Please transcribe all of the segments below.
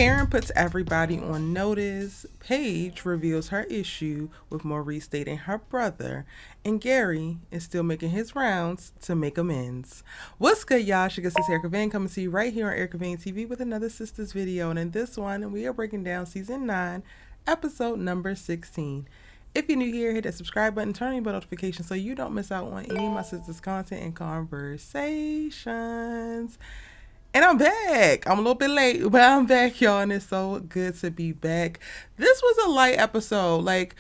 Karen puts everybody on notice. Paige reveals her issue with Maurice dating her brother. And Gary is still making his rounds to make amends. What's good, y'all? This is Erica Vane coming to you right here on Erica Vane TV with another Sistas video. And in this one, we are breaking down Season 9, Episode number 16. If you're new here, hit that subscribe button, turn on your bell notifications so you don't miss out on any of my sisters' content and conversations. And I'm back. I'm a little bit late, but I'm back, y'all, and it's so good to be back. This was a light episode. Like,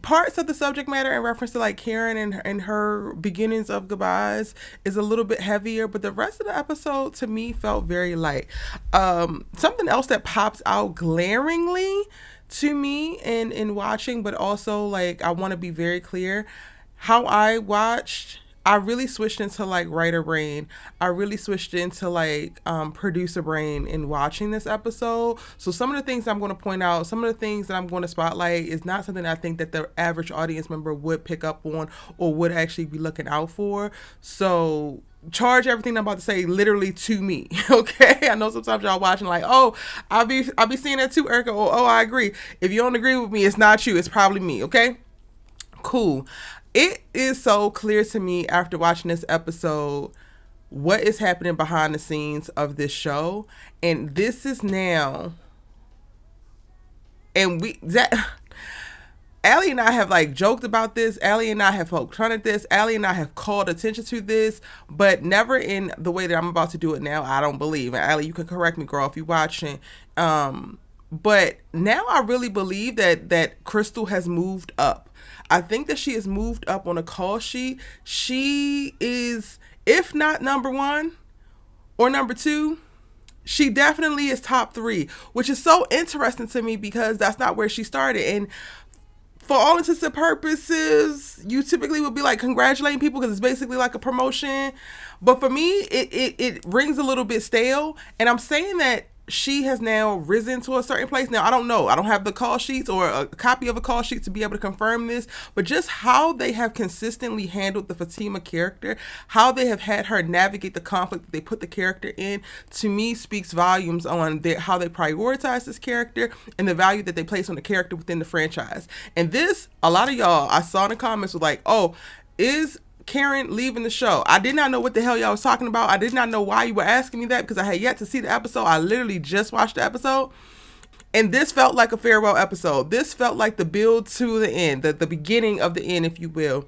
parts of the subject matter in reference to, like, Karen and her beginnings of goodbyes is a little bit heavier, but the rest of the episode, to me, felt very light. Something else that pops out glaringly to me in watching, but also, like, I want to be very clear, how I watched... I really switched into like writer brain. I really switched into like producer brain in watching this episode. So some of the things I'm going to point out, some of the things that I'm going to spotlight is not something I think that the average audience member would pick up on or would actually be looking out for. So charge everything I'm about to say literally to me. Okay. I know sometimes y'all watching like, oh, I'll be seeing that too, Erica. Or, oh, I agree. If you don't agree with me, it's not you. It's probably me. Okay. Cool. It is so clear to me after watching this episode what is happening behind the scenes of this show. And this is now, and Allie and I have like joked about this. Allie and I have poked fun at this. Allie and I have called attention to this, but never in the way that I'm about to do it now. I don't believe. And Allie, you can correct me, girl, if you're watching. But now I really believe that Crystal has moved up. I think that she has moved up on a call sheet. She is, if not number one or number two, she definitely is top 3, which is so interesting to me because that's not where she started. And for all intents and purposes, you typically would be like congratulating people because it's basically like a promotion. But for me, it rings a little bit stale. And I'm saying that she has now risen to a certain place. Now, I don't know. I don't have the call sheets or a copy of a call sheet to be able to confirm this, but just how they have consistently handled the Fatima character, how they have had her navigate the conflict that they put the character in, to me speaks volumes on how they prioritize this character and the value that they place on the character within the franchise. And this, a lot of y'all I saw in the comments was like, oh, is Karen leaving the show? I did not know what the hell y'all was talking about. I did not know why you were asking me that because I had yet to see the episode. I literally just watched the episode. And this felt like a farewell episode. This felt like the build to the end, the beginning of the end, if you will.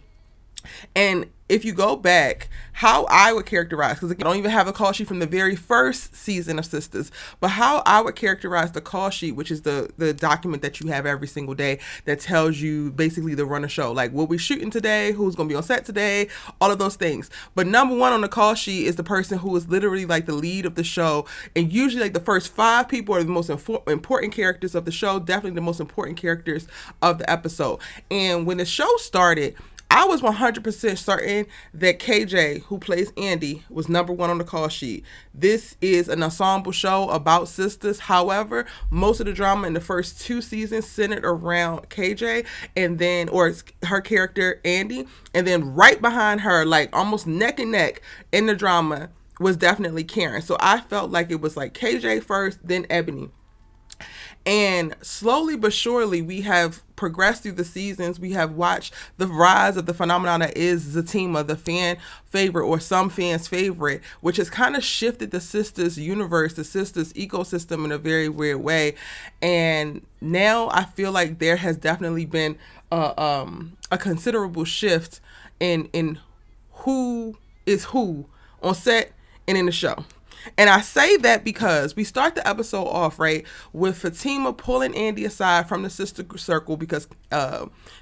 And if you go back, how I would characterize, because I don't even have a call sheet from the very first season of Sistas, but how I would characterize the call sheet, which is the document that you have every single day that tells you basically the run of show, like what we're shooting today, who's going to be on set today, all of those things. But number one on the call sheet is the person who is literally like the lead of the show. And usually like the first 5 people are the most important characters of the show, definitely the most important characters of the episode. And when the show started, I was 100% certain that KJ, who plays Andi, was number 1 on the call sheet. This is an ensemble show about sisters. However, most of the drama in the first 2 seasons centered around KJ or her character Andi. And then right behind her, like almost neck and neck in the drama, was definitely Karen. So I felt like it was like KJ first, then Ebony. And slowly but surely, we have progressed through the seasons. We have watched the rise of the phenomenon that is Zatima, the fan favorite or some fans' favorite, which has kind of shifted the Sistas universe, the Sistas ecosystem in a very weird way. And now I feel like there has definitely been a considerable shift in who is who on set and in the show. And I say that because we start the episode off, right, with Fatima pulling Andi aside from the sister circle because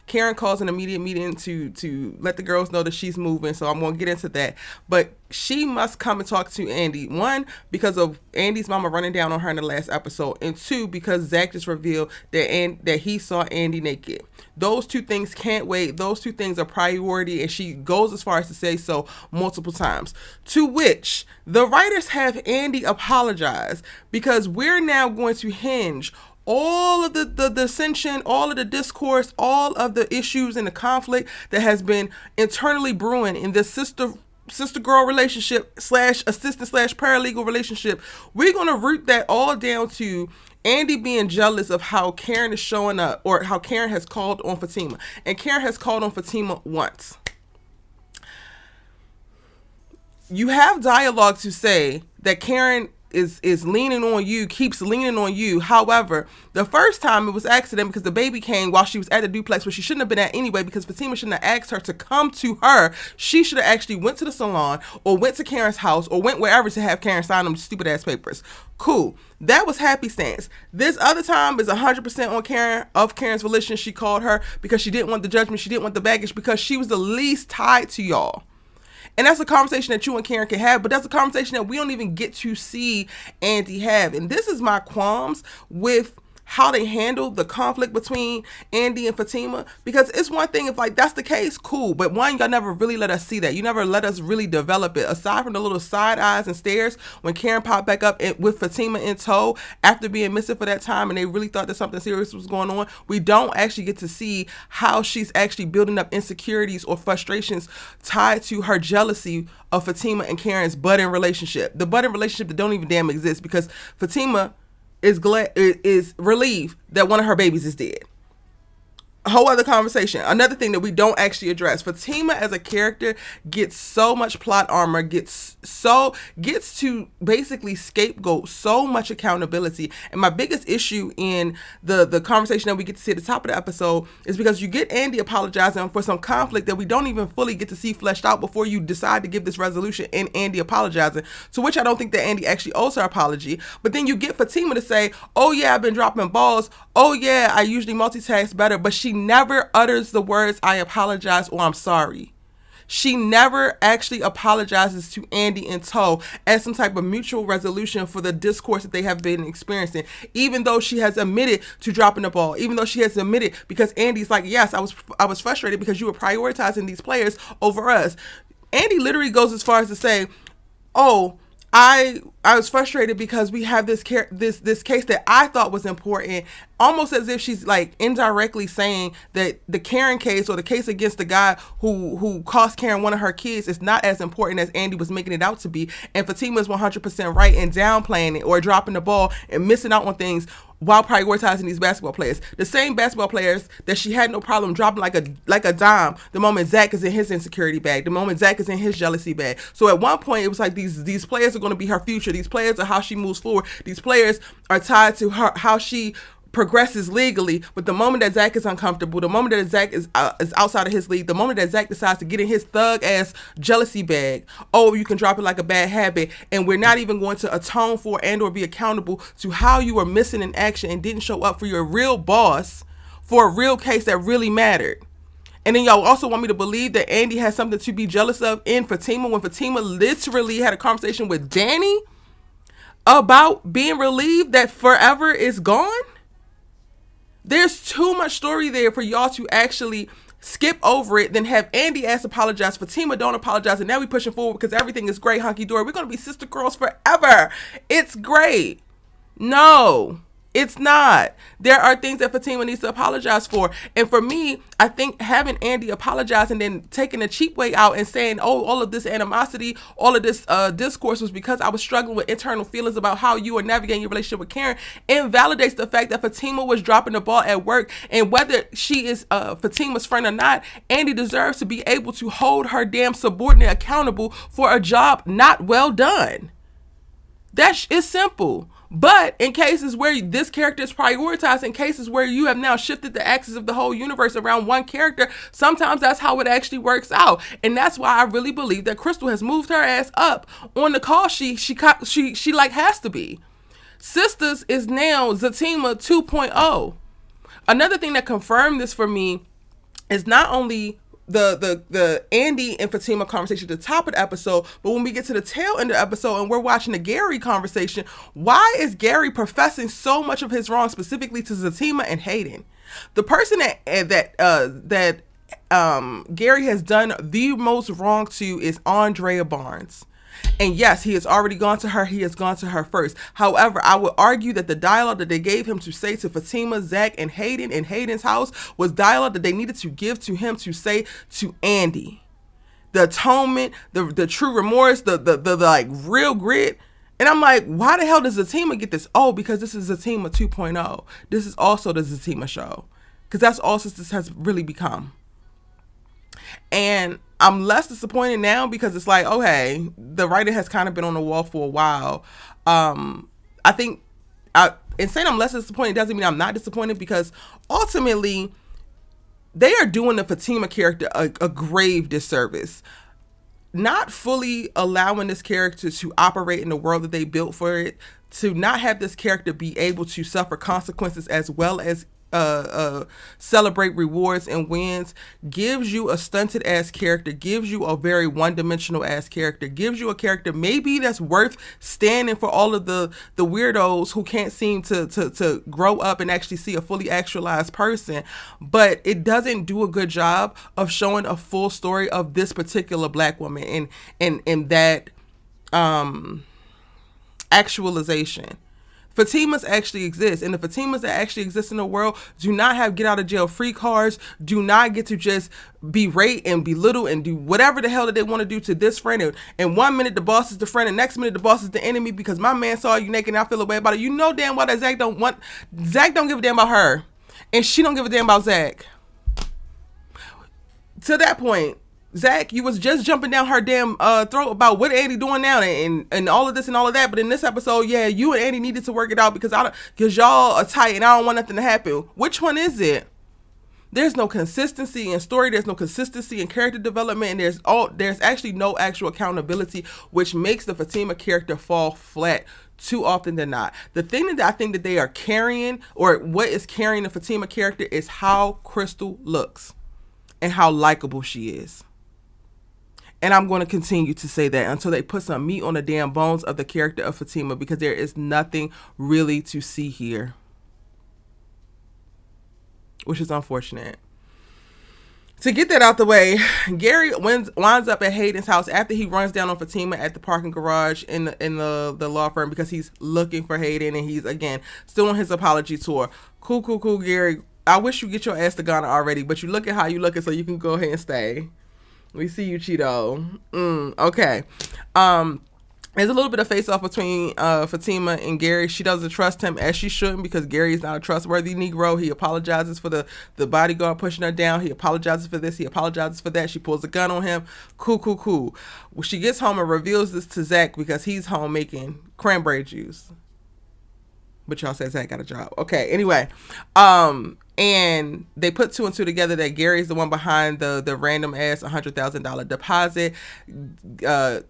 Karen calls an immediate meeting to let the girls know that she's moving. So I'm going to get into that. But she must come and talk to Andi. 1, because of Andi's mama running down on her in the last episode. And 2, because Zach just revealed that he saw Andi naked. Those 2 things can't wait. Those 2 things are priority. And she goes as far as to say so multiple times. To which the writers have Andi apologize because we're now going to hinge all of the dissension, all of the discourse, all of the issues and the conflict that has been internally brewing in this sister sister girl relationship slash assistant slash paralegal relationship, we're going to root that all down to Andi being jealous of how Karen is showing up, or how Karen has called on Fatima. And Karen has called on Fatima once. You have dialogue to say that Karen is leaning on you, keeps leaning on you. However, the first time it was accident because the baby came while she was at the duplex where she shouldn't have been at anyway, because Fatima shouldn't have asked her to come to her. She should have actually went to the salon or went to Karen's house or went wherever to have Karen sign them stupid ass papers. Cool. That was happy stance. This other time is 100% on Karen, of Karen's volition. She called her because she didn't want the judgment. She didn't want the baggage, because she was the least tied to y'all. And that's a conversation that you and Karen can have, but that's a conversation that we don't even get to see Andi have. And this is my qualms with how they handle the conflict between Andi and Fatima, because it's one thing if like that's the case, cool, but one, y'all never really let us see that. You never let us really develop it, aside from the little side eyes and stares when Karen popped back up with Fatima in tow after being missing for that time, and they really thought that something serious was going on. We don't actually get to see how she's actually building up insecurities or frustrations tied to her jealousy of Fatima and Karen's budding relationship, the budding relationship that don't even damn exist, because Fatima is relieved that one of her babies is dead. A whole other conversation. Another thing that we don't actually address. Fatima as a character gets so much plot armor, gets to basically scapegoat so much accountability. And my biggest issue in the conversation that we get to see at the top of the episode is because you get Andi apologizing for some conflict that we don't even fully get to see fleshed out before you decide to give this resolution, and Andi apologizing, to which I don't think that Andi actually owes her apology. But then you get Fatima to say, oh yeah, I've been dropping balls. Oh yeah, I usually multitask better, but she never utters the words, I apologize or I'm sorry. She never actually apologizes to Andi in tow as some type of mutual resolution for the discourse that they have been experiencing, even though she has admitted to dropping the ball, even though she has admitted, because Andi's like, yes, I was frustrated because you were prioritizing these players over us. Andi literally goes as far as to say, oh, I was frustrated because we have this case that I thought was important, almost as if she's like indirectly saying that the Karen case, or the case against the guy who cost Karen one of her kids, is not as important as Andi was making it out to be. And Fatima is 100% right in downplaying it or dropping the ball and missing out on things while prioritizing these basketball players. The same basketball players that she had no problem dropping like a dime the moment Zach is in his insecurity bag, the moment Zach is in his jealousy bag. So at one point it was like these players are going to be her future. These players are how she moves forward. These players are tied to her, how she progresses legally. But the moment that Zach is uncomfortable, the moment that Zach is outside of his league, the moment that Zach decides to get in his thug ass jealousy bag, oh, you can drop it like a bad habit, and we're not even going to atone for and or be accountable to how you were missing in action and didn't show up for your real boss for a real case that really mattered. And then y'all also want me to believe that Andi has something to be jealous of in Fatima, when Fatima literally had a conversation with Danni about being relieved that forever is gone. There's too much story there for y'all to actually skip over it, then have Andi ass apologize. Fatima don't apologize, and now we pushing forward because everything is great, hunky-dory. We're going to be sister girls forever. It's great. No, it's not. There are things that Fatima needs to apologize for. And for me, I think having Andi apologize and then taking a cheap way out and saying, oh, all of this animosity, all of this discourse was because I was struggling with internal feelings about how you are navigating your relationship with Karen, invalidates the fact that Fatima was dropping the ball at work. And whether she is Fatima's friend or not, Andi deserves to be able to hold her damn subordinate accountable for a job not well done. That is simple. But in cases where this character is prioritized, in cases where you have now shifted the axis of the whole universe around one character, sometimes that's how it actually works out. And that's why I really believe that Crystal has moved her ass up on the call she like has to be. Sistas is now Zatima 2.0. Another thing that confirmed this for me is not only the Andi and Fatima conversation at the top of the episode, but when we get to the tail end of the episode and we're watching the Gary conversation, why is Gary professing so much of his wrong specifically to Zatima and Hayden? The person that Gary has done the most wrong to is Andrea Barnes. And yes, he has already gone to her. He has gone to her first. However, I would argue that the dialogue that they gave him to say to Fatima, Zach, and Hayden in Hayden's house was dialogue that they needed to give to him to say to Andi. the atonement, the true remorse, the like real grit. And I'm like, why the hell does Zatima get this? Oh, because this is Zatima 2.0. This is also the Zatima show. Because that's all Sistas has really become. And I'm less disappointed now because it's like, okay, the writing has kind of been on the wall for a while. I think, in saying I'm less disappointed doesn't mean I'm not disappointed, because ultimately they are doing the Fatima character a grave disservice. Not fully allowing this character to operate in the world that they built for it, to not have this character be able to suffer consequences as well as celebrate rewards and wins, gives you a stunted ass character, gives you a very one-dimensional ass character, gives you a character maybe that's worth standing for all of the weirdos who can't seem to grow up and actually see a fully actualized person. But it doesn't do a good job of showing a full story of this particular black woman and that actualization. Fatimas actually exist, and the Fatimas that actually exist in the world do not have get out of jail free cards, do not get to just berate and belittle and do whatever the hell that they want to do to this friend. And 1 minute the boss is the friend, and next minute the boss is the enemy because my man saw you naked and I feel a way about it. You know damn well that Zach don't give a damn about her, and she don't give a damn about Zach. To that point, Zach, you was just jumping down her damn throat about what Andi doing now and all of this and all of that. But in this episode, yeah, you and Andi needed to work it out because y'all are tight and I don't want nothing to happen. Which one is it? There's no consistency in story. There's no consistency in character development. And there's actually no actual accountability, which makes the Fatima character fall flat too often than not. The thing that I think that they are carrying, or what is carrying the Fatima character, is how Crystal looks and how likable she is. And I'm going to continue to say that until they put some meat on the damn bones of the character of Fatima, because there is nothing really to see here, which is unfortunate. To get that out the way, Gary winds up at Hayden's house after he runs down on Fatima at the parking garage in the law firm because he's looking for Hayden, and he's, again, still on his apology tour. Cool, Gary. I wish you get your ass to Ghana already, but you look at how you looking so you can go ahead and stay. We see you, Chido. Okay. There's a little bit of face-off between Fatima and Gary. She doesn't trust him, as she shouldn't, because Gary is not a trustworthy Negro. He apologizes for the bodyguard pushing her down. He apologizes for this. He apologizes for that. She pulls a gun on him. Cool. Well, she gets home and reveals this to Zach because he's home making cranberry juice. But y'all said Zach got a job. Okay, anyway. And they put two and two together that Gary's the one behind the random ass $100,000 deposit.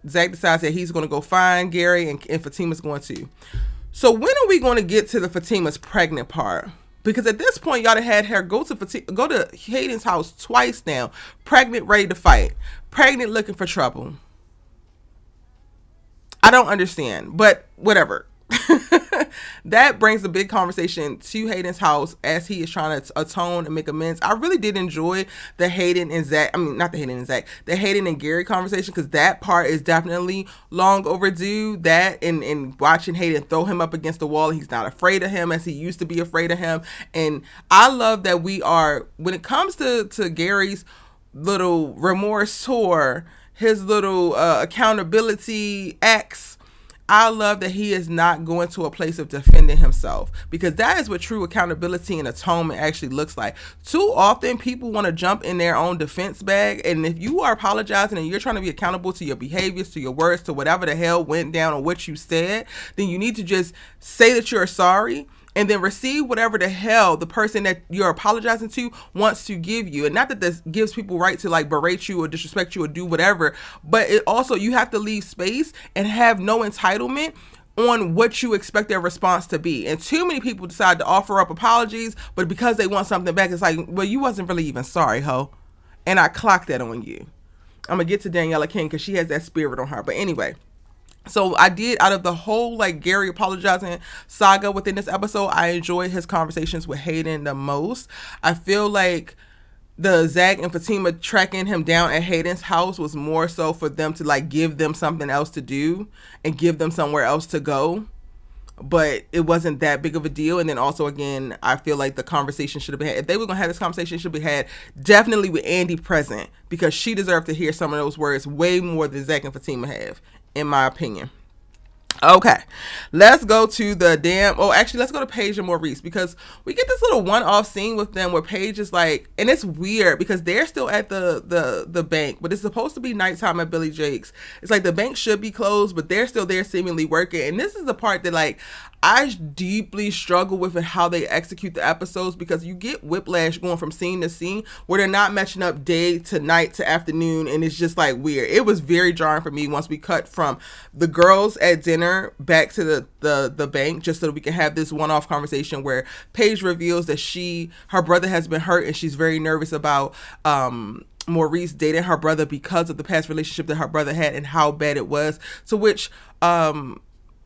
Zach decides that he's going to go find Gary, and Fatima's going to. So when are we going to get to the Fatima's pregnant part? Because at this point, y'all had her go to Hayden's house twice now, pregnant, ready to fight, pregnant, looking for trouble. I don't understand, but whatever. That brings a big conversation to Hayden's house as he is trying to atone and make amends. I really did enjoy the Hayden and Gary conversation, because that part is definitely long overdue. That and watching Hayden throw him up against the wall, he's not afraid of him as he used to be afraid of him. And I love that we are, when it comes to Gary's little remorse tour, his little accountability acts, I love that he is not going to a place of defending himself, because that is what true accountability and atonement actually looks like. Too often people want to jump in their own defense bag, and if you are apologizing and you're trying to be accountable to your behaviors, to your words, to whatever the hell went down or what you said, then you need to just say that you're sorry and then receive whatever the hell the person that you're apologizing to wants to give you. And not that this gives people right to like berate you or disrespect you or do whatever, but it also, you have to leave space and have no entitlement on what you expect their response to be. And too many people decide to offer up apologies, but because they want something back, it's like, well, you wasn't really even sorry, ho. And I clocked that on you. I'm gonna get to Daniella King because she has that spirit on her. But anyway, so I did, out of the whole like Gary apologizing saga within this episode, I enjoyed his conversations with Hayden the most. I feel like the Zach and Fatima tracking him down at Hayden's house was more so for them to like give them something else to do and give them somewhere else to go. but it wasn't that big of a deal. And then also, again, I feel like the conversation should have been had. If they were going to have this conversation, it should be had definitely with Andi present, because she deserved to hear some of those words way more than Zach and Fatima have, in my opinion. Okay, let's go to let's go to Paige and Maurice, because we get this little one-off scene with them where Paige is like, and it's weird because they're still at the bank, but it's supposed to be nighttime at Billy Jake's. It's like the bank should be closed, but they're still there seemingly working. And this is the part that, like, I deeply struggle with how they execute the episodes, because you get whiplash going from scene to scene where they're not matching up day to night to afternoon, and it's just like weird. It was very jarring for me once we cut from the girls at dinner back to the bank, just so that we can have this one-off conversation where Paige reveals that her brother has been hurt, and she's very nervous about Maurice dating her brother because of the past relationship that her brother had and how bad it was. To which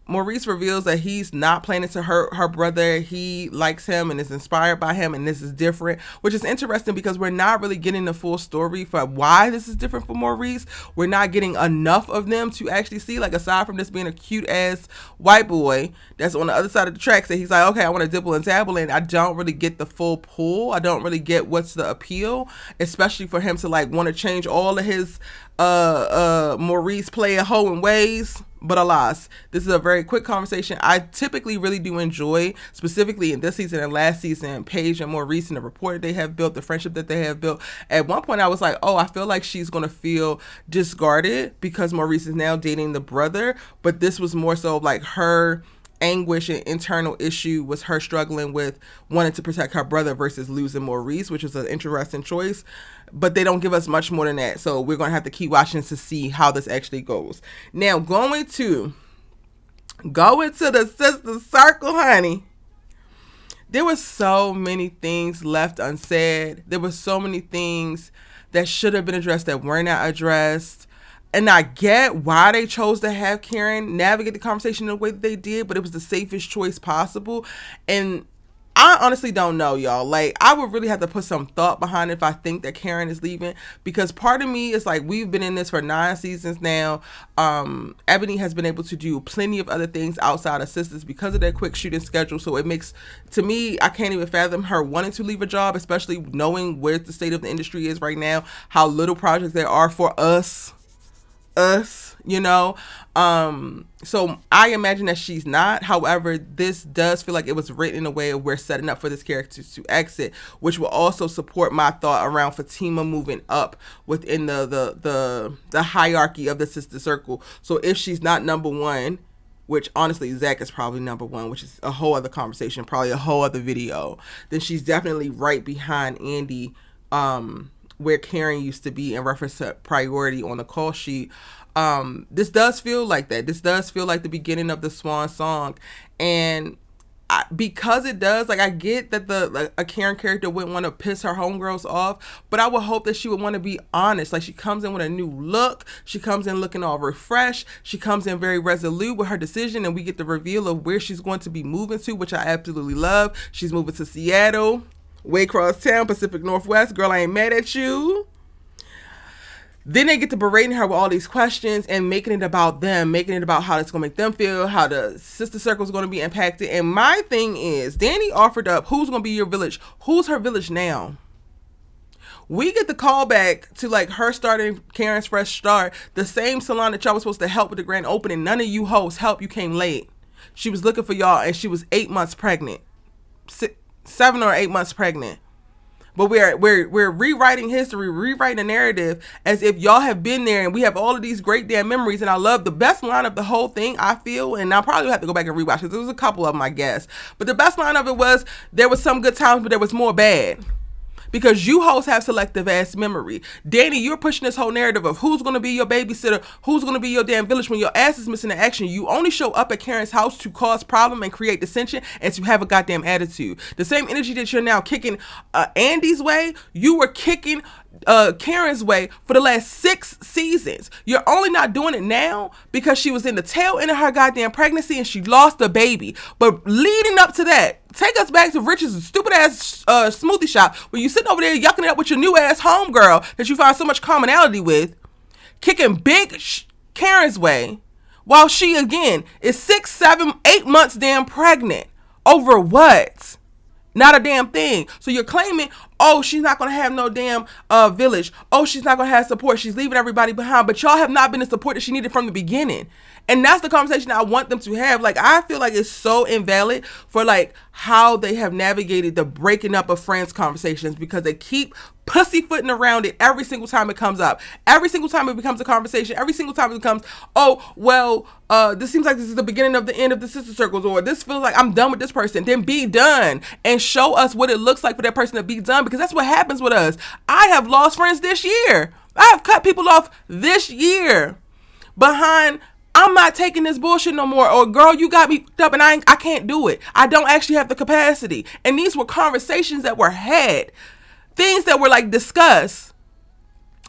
Maurice reveals that he's not planning to hurt her brother. He likes him and is inspired by him, and this is different, which is interesting because we're not really getting the full story for why this is different for Maurice. We're not getting enough of them to actually see, like, aside from this being a cute ass white boy that's on the other side of the tracks that he's like, okay, I want to dibble and dabble in. I don't really get the full pull. I don't really get what's the appeal, especially for him to, like, want to change all of his Maurice play a hoe in ways. But alas, this is a very quick conversation. I typically really do enjoy, specifically in this season and last season, Paige and Maurice and the rapport they have built, the friendship that they have built. At one point, I was like, oh, I feel like she's going to feel discarded because Maurice is now dating the brother. But this was more so like her anguish and internal issue was her struggling with wanting to protect her brother versus losing Maurice, which was an interesting choice. But they don't give us much more than that. So we're going to have to keep watching to see how this actually goes. Now, going to the sister circle, honey. There were so many things left unsaid. There were so many things that should have been addressed that were not addressed. And I get why they chose to have Karen navigate the conversation in the way that they did, but it was the safest choice possible. And I honestly don't know, y'all. Like, I would really have to put some thought behind it if I think that Karen is leaving, because part of me is like, we've been in this for 9 seasons now. Ebony has been able to do plenty of other things outside of Sistas because of their quick shooting schedule. So it makes, to me, I can't even fathom her wanting to leave a job, especially knowing where the state of the industry is right now, how little projects there are for us, you know. So I imagine that she's not. However, this does feel like it was written in a way of we're setting up for this character to exit, which will also support my thought around Fatima moving up within the hierarchy of the sister circle. So if she's not number one, which honestly Zach is probably number one, which is a whole other conversation, probably a whole other video, then she's definitely right behind Andi, where Karen used to be in reference to priority on the call sheet. This does feel like that. This does feel like the beginning of the swan song. And because it does, like, I get that a Karen character wouldn't want to piss her homegirls off, but I would hope that she would want to be honest. Like, she comes in with a new look. She comes in looking all refreshed. She comes in very resolute with her decision, and we get the reveal of where she's going to be moving to, which I absolutely love. She's moving to Seattle, way across town, Pacific Northwest. Girl, I ain't mad at you. Then they get to berating her with all these questions and making it about them, making it about how it's going to make them feel, how the sister circle is going to be impacted. And my thing is, Danni offered up, who's going to be your village? Who's her village now? We get the call back to, like, her starting Karen's fresh start, the same salon that y'all was supposed to help with the grand opening. None of you hosts helped. You came late. She was looking for y'all, and she was 8 months pregnant. 7 or 8 months pregnant. But we're rewriting history, rewriting the narrative as if y'all have been there, and we have all of these great damn memories. And I love the best line of the whole thing, I feel, and I'll probably have to go back and rewatch because there was a couple of them, I guess. But the best line of it was, there was some good times, but there was more bad. Because you hosts have selective ass memory. Danni, you're pushing this whole narrative of who's going to be your babysitter, who's going to be your damn village when your ass is missing in action. You only show up at Karen's house to cause problem and create dissension and to have a goddamn attitude. The same energy that you're now kicking Andi's way, you were kicking Karen's way for the last 6 seasons. You're only not doing it now because she was in the tail end of her goddamn pregnancy and she lost the baby. But leading up to that, take us back to Rich's stupid ass smoothie shop where you sitting over there yucking it up with your new ass homegirl that you find so much commonality with, kicking big Karen's way While she, again, is 6, 7, 8 months damn pregnant. Over what? Not a damn thing. So you're claiming, oh, she's not going to have no damn village. Oh, she's not going to have support. She's leaving everybody behind. But y'all have not been the support that she needed from the beginning. And that's the conversation I want them to have. Like, I feel like it's so invalid for, like, how they have navigated the breaking up of friends conversations, because they keep pussyfooting around it every single time it comes up. Every single time it becomes a conversation. Every single time it becomes, oh, well, this seems like this is the beginning of the end of the sister circles, or this feels like I'm done with this person. Then be done and show us what it looks like for that person to be done, because that's what happens with us. I have lost friends this year. I have cut people off this year behind, I'm not taking this bullshit no more, or girl, you got me up and I can't do it. I don't actually have the capacity. And these were conversations that were had, things that were like discussed,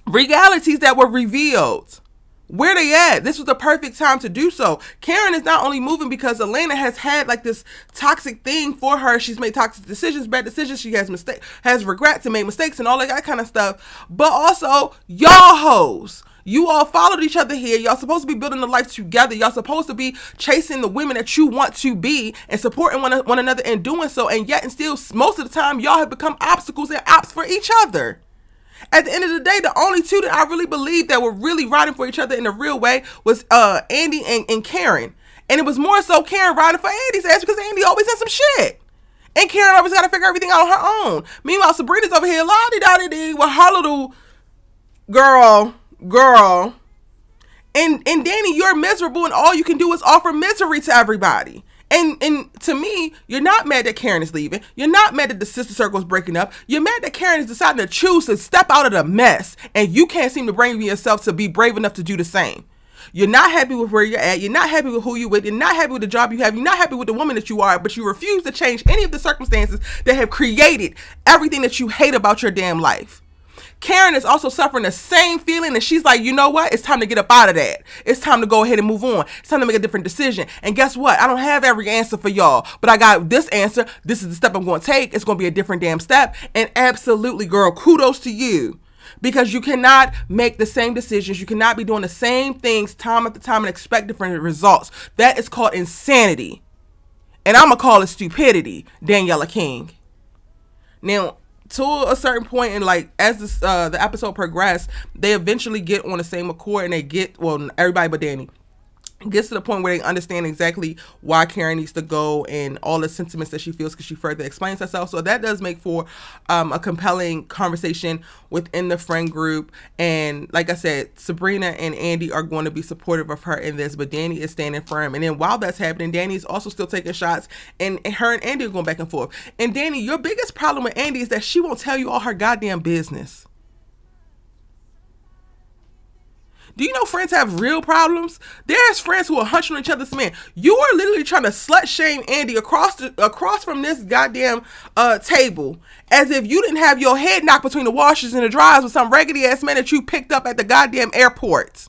realities that were revealed. Where they at? This was the perfect time to do so. Karen is not only moving because Elena has had like this toxic thing for her. She's made toxic decisions, bad decisions. She has regrets and made mistakes and all of that kind of stuff. But also, y'all hoes. You all followed each other here. Y'all supposed to be building a life together. Y'all supposed to be chasing the women that you want to be and supporting one another in doing so. And yet and still, most of the time, y'all have become obstacles and ops for each other. At the end of the day, the only two that I really believe that were really riding for each other in a real way was Andi and Karen. And it was more so Karen riding for Andi's ass because Andi always in some shit. And Karen always got to figure everything out on her own. Meanwhile, Sabrina's over here, la-di-da-di-di, with her little girl. And Danni, you're miserable and all you can do is offer misery to everybody. And to me, you're not mad that Karen is leaving. You're not mad that the sister circle is breaking up. You're mad that Karen is deciding to choose to step out of the mess, and you can't seem to bring yourself to be brave enough to do the same. You're not happy with where you're at. You're not happy with who you're with. You're not happy with the job you have. You're not happy with the woman that you are, but you refuse to change any of the circumstances that have created everything that you hate about your damn life. Karen is also suffering the same feeling, and she's like, you know what? It's time to get up out of that. It's time to go ahead and move on. It's time to make a different decision. And guess what? I don't have every answer for y'all, but I got this answer. This is the step I'm going to take. It's going to be a different damn step. And absolutely, girl, kudos to you, because you cannot make the same decisions. You cannot be doing the same things time after time and expect different results. That is called insanity. And I'm going to call it stupidity, Daniella King. Now, to a certain point, and like as this, the episode progressed, they eventually get on the same accord, and they get, well, everybody but Danni gets to the point where they understand exactly why Karen needs to go and all the sentiments that she feels, because she further explains herself. So that does make for a compelling conversation within the friend group. And like I said, Sabrina and Andi are going to be supportive of her in this, but Danni is standing firm. And then while that's happening, Danni is also still taking shots, and her and Andi are going back and forth. And Danni, your biggest problem with Andi is that she won't tell you all her goddamn business. Do you know friends have real problems? There's friends who are hunching on each other's men. You are literally trying to slut shame Andi across from this goddamn table, as if you didn't have your head knocked between the washers and the dryers with some raggedy ass man that you picked up at the goddamn airport.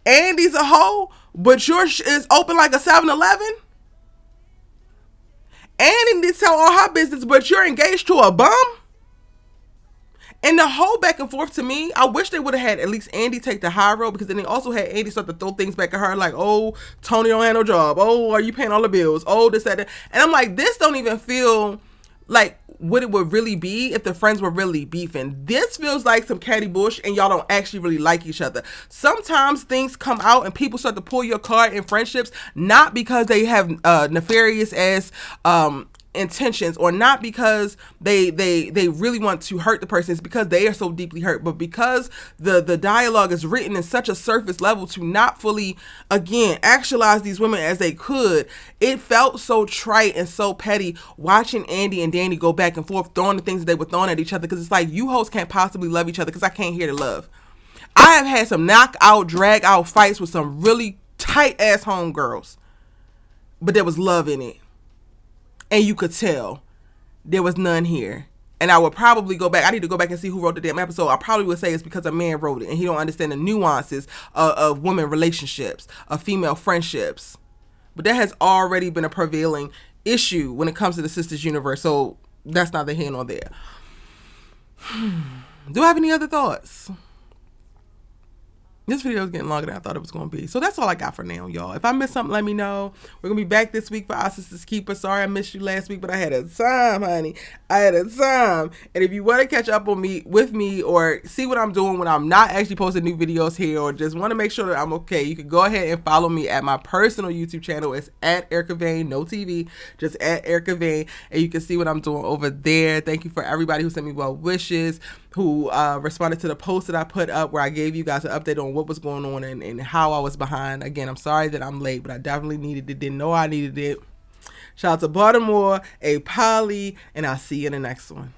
Andi's a hoe, but yours is open like a 7-Eleven. Andi needs to tell all her business, but you're engaged to a bum. And the whole back and forth, to me, I wish they would have had at least Andi take the high road, because then they also had Andi start to throw things back at her like, oh, Tony don't have no job. Oh, are you paying all the bills? Oh, this, that. And I'm like, this don't even feel like what it would really be if the friends were really beefing. This feels like some catty bullshit, and y'all don't actually really like each other. Sometimes things come out and people start to pull your card in friendships, not because they have nefarious ass intentions, or not because they really want to hurt the person. It's because they are so deeply hurt, but because the dialogue is written in such a surface level to not fully, again, actualize these women as they could. It felt so trite and so petty watching Andi and Danni go back and forth throwing the things that they were throwing at each other, because it's like, you hoes can't possibly love each other, because I can't hear the love. I have had some knockout, drag out fights with some really tight ass homegirls, but there was love in it. And you could tell there was none here. And I would probably go back. I need to go back and see who wrote the damn episode. I probably would say it's because a man wrote it and he don't understand the nuances of women relationships, of female friendships. But that has already been a prevailing issue when it comes to the Sistas universe. So that's neither here nor there. Do I have any other thoughts? This video is getting longer than I thought it was going to be. So that's all I got for now, y'all. If I missed something, let me know. We're going to be back this week for Our Sisters Keeper. Sorry I missed you last week, but I had a time, honey. I had a time. And if you want to catch up on me, with me, or see what I'm doing when I'm not actually posting new videos here, or just want to make sure that I'm okay, you can go ahead and follow me at my personal YouTube channel. It's at Erica Vane, no TV, just at Erica Vane. And you can see what I'm doing over there. Thank you for everybody who sent me well wishes, who responded to the post that I put up where I gave you guys an update on what was going on and how I was behind. Again, I'm sorry that I'm late, but I definitely needed it. Didn't know I needed it. Shout out to Baltimore, A Polly, and I'll see you in the next one.